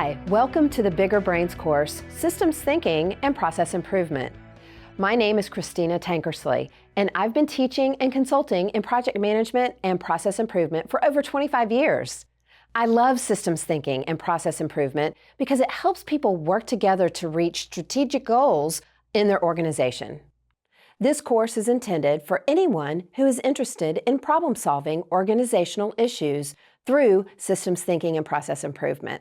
Hi, welcome to the Bigger Brains course, Systems Thinking and Process Improvement. My name is Christina Tankersley, and I've been teaching and consulting in project management and process improvement for over 25 years. I love systems thinking and process improvement because it helps people work together to reach strategic goals in their organization. This course is intended for anyone who is interested in problem-solving organizational issues through systems thinking and process improvement.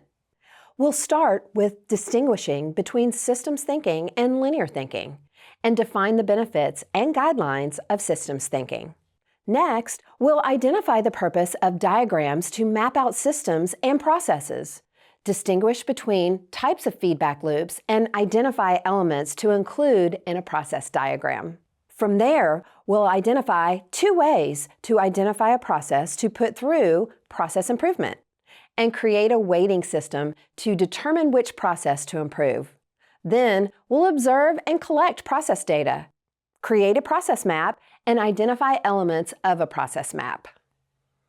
We'll start with distinguishing between systems thinking and linear thinking and define the benefits and guidelines of systems thinking. Next, we'll identify the purpose of diagrams to map out systems and processes, distinguish between types of feedback loops, and identify elements to include in a process diagram. From there, we'll identify two ways to identify a process to put through process improvement and create a weighting system to determine which process to improve. Then, we'll observe and collect process data, create a process map, and identify elements of a process map.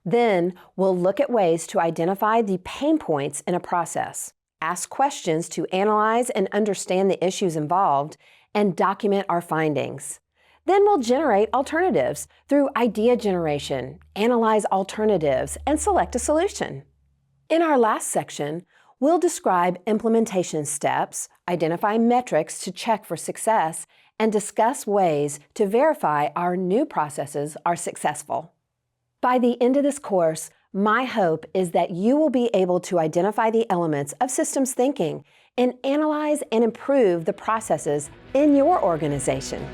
Then, we'll look at ways to identify the pain points in a process, ask questions to analyze and understand the issues involved, and document our findings. Then we'll generate alternatives through idea generation, analyze alternatives, and select a solution. In our last section, we'll describe implementation steps, identify metrics to check for success, and discuss ways to verify our new processes are successful. By the end of this course, my hope is that you will be able to identify the elements of systems thinking and analyze and improve the processes in your organization.